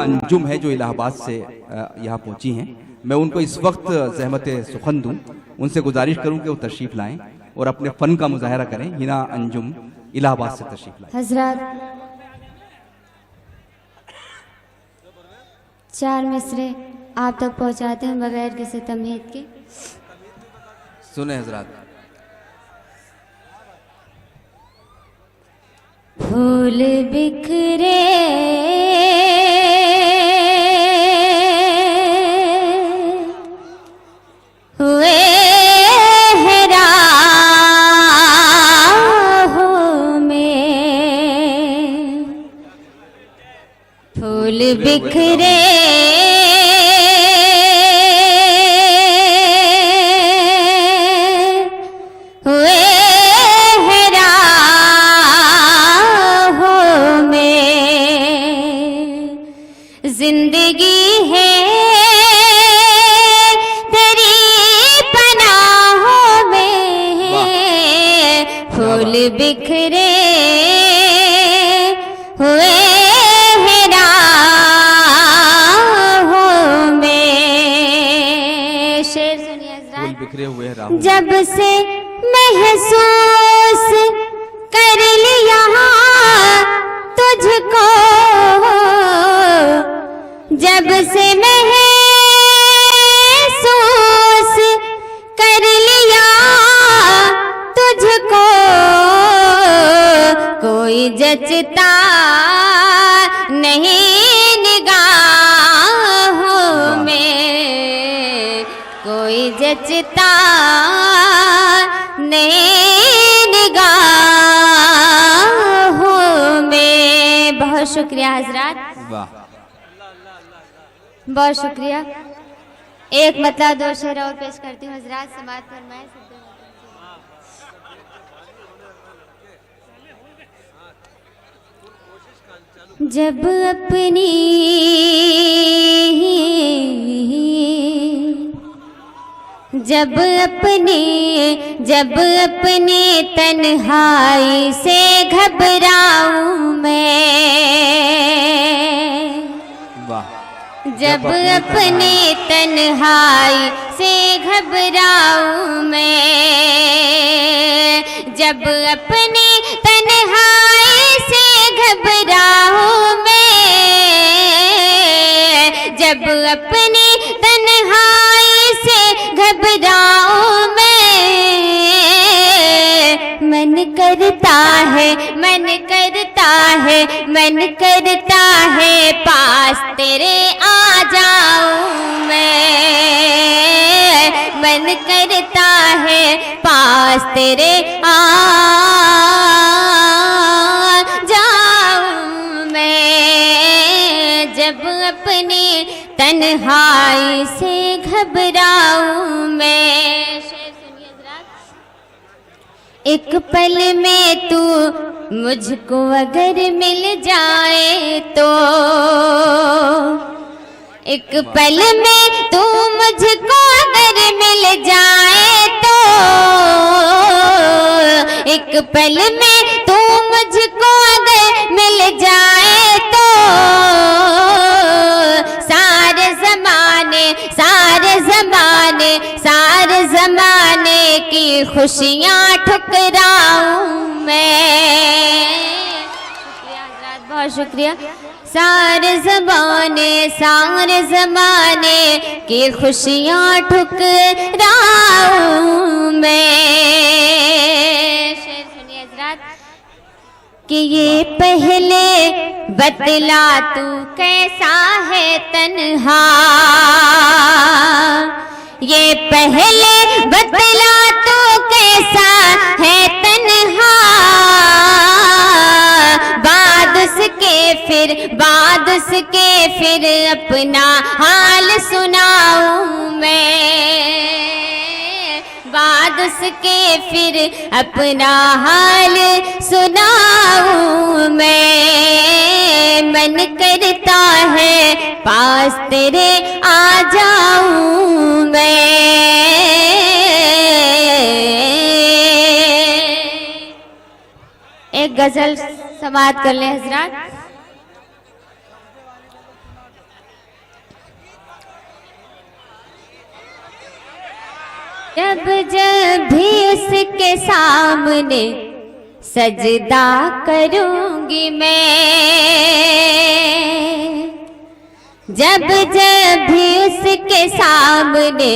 अंजुम है जो इलाहाबाद से यहाँ पहुंची हैं। मैं उनको इस वक्त ज़हमत सुखन दूं, उनसे गुजारिश करूं कि वो तशरीफ़ लाएं और अपने फ़न का मुजाहरा करें। हिना अंजुम इलाहाबाद से तशरीफ़ लाएं। हजरत 4 मिसरे आप तक पहुंचाते हैं बगैर किसी तमहीद के। सुने हजरात। फूल बिखरे हुए हैं राहों में, फूल बिखरे जिंदगी है तेरी पनाहों में, फूल बिखरे हुए हैं राहों में। शेर सुनिए फूल बिखरे हुए हैं राहों। जब से महसूस कर लिया तुझको, जब से महसूस कर लिया तुझको, कोई जचता नहीं निगाहों में, कोई जचता नहीं निगाहों में। बहुत शुक्रिया हजरात, वाह, बहुत शुक्रिया। एक मतलब 2 शेर और पेश करती हूँ हजरात, समाअत फरमाएं। जब अपनी तन्हाई से घबराऊं मैं, वाह, जब अपनी तन्हाई से घबराऊं मैं, जब अपनी तन्हाई से घबराऊं मैं, जब अपनी तन्हाई से घबराऊं मैं, मन करता है, मन करता है, मन करता है पास तेरे आ जाऊं मैं, मन करता है पास तेरे आ जाऊं मैं, जब अपनी तन्हाई से घबराऊं मैं। एक पल में तू मुझको अगर मिल जाए तो, एक पल में तू मुझको अगर मिल जाए तो, एक पल में तू मुझको अगर मिल जाए तो, सारे जमाने सारे जमाने सारे जमाने की खुशियाँ ठुकराऊं मैं। शुक्रिया हज़रात, बहुत शुक्रिया। सारे ज़माने की खुशियाँ ठुकराऊं मैं। शेर सुनिए हज़रात कि ये पहले बतला तू कैसा है तन्हा, ये पहले बतला तू कैसा है तन्हा, बाद उसके फिर अपना हाल सुनाऊं मैं, बाद उसके फिर अपना हाल सुनाऊं मैं। मन करता है पास तेरे आ जाऊं मैं। एक गजल समाअत कर ले हजरात। जब जब भी उसके सामने सजदा करूंगी मैं, जब जब भी उसके सामने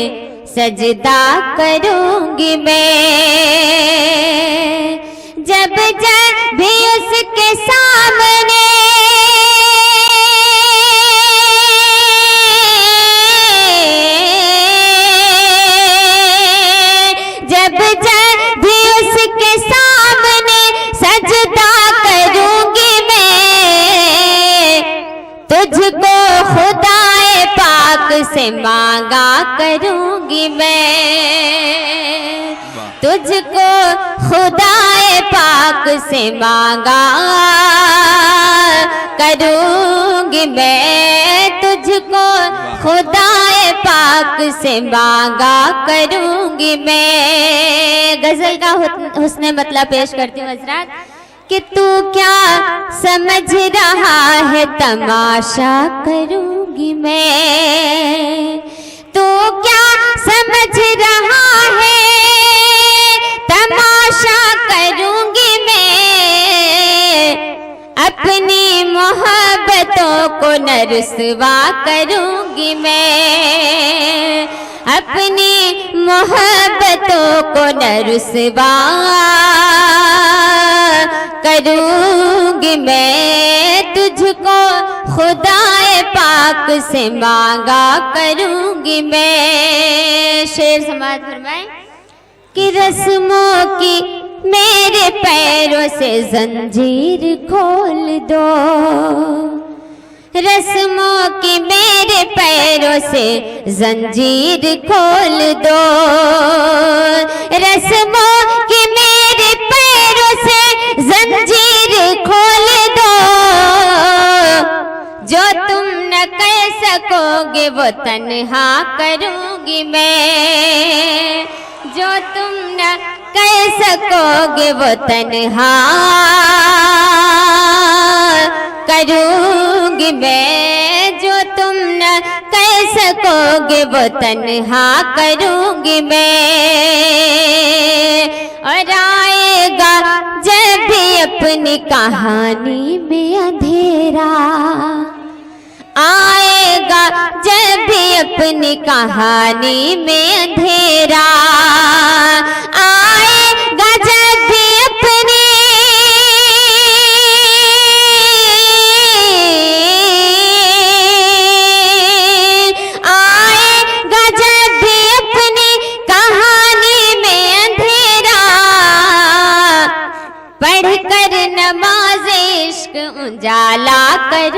सजदा करूंगी मैं, जब जब भी उसके सामने जब जब भी उसके सामने सजदा करूंगी मैं, तुझको खुदाए पाक से मांगा करूंगी मैं, तुझको खुदाए पाक से मांगा करूंगी मैं, तुझको खुदाए पाक से मांगा करूंगी मैं। गजल का हुस्न मतलब पेश करती हूँ हजरात कि तू क्या समझ रहा है तमाशा करूंगी मैं, तू क्या समझ रहा है तमाशा करूंगी मैं, अपनी मोहब्बतों को न रुसवा करूंगी मैं, अपनी मोहब्बतों को न रुसवा करूंगी मैं, तुझको खुदाए पाक से मांगा करूंगी मैं। शेर समाज फरमाए कि रस्मों की मेरे पैरों से जंजीर खोल दो, रस्मों की मेरे पैरों से जंजीर खोल दो, रस्मों की मेरे पैरों से जंजीर खोल दो, जो तुम न कर सकोगे वो तन्हा करूंगी मैं, जो तुम न कर सकोगे वो तन्हा करूंगी मैं, जो तुम न कर सकोगे वो तन्हा करूंगी मैं। और आएगा जब भी अपनी कहानी में अंधेरा, आएगा जब भी अपनी कहानी में अंधेरा, आएगा जब भी अपनी आएगा जब भी अपनी कहानी में अंधेरा, पढ़कर नमाज इश्क उजाला कर